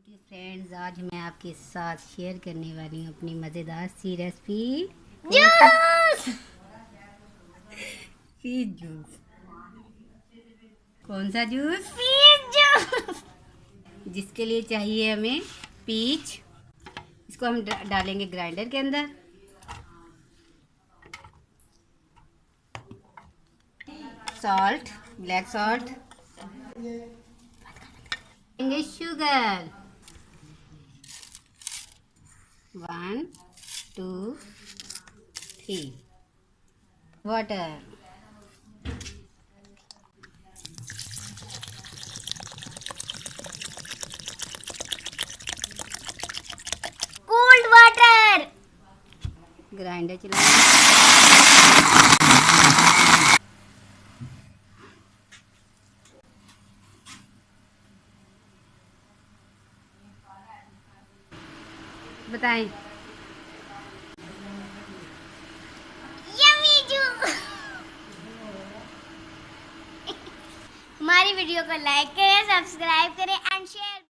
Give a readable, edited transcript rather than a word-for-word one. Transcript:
Beauty friends, आज मैं आपके साथ शेयर करने वाली हूँ अपनी मज़ेदार सी रेसिपी जूस। Peach juice. कौन सा जूस? Peach juice. जिसके लिए चाहिए हमें पीच। इसको हम डालेंगे ग्राइंडर के अंदर। Salt, black salt, sugar 1 2 3, water, cold water. Grinder चलाएंगे। बताएं। Yummy juice. हमारी वीडियो को लाइक करें, सब्सक्राइब करें एंड शेयर।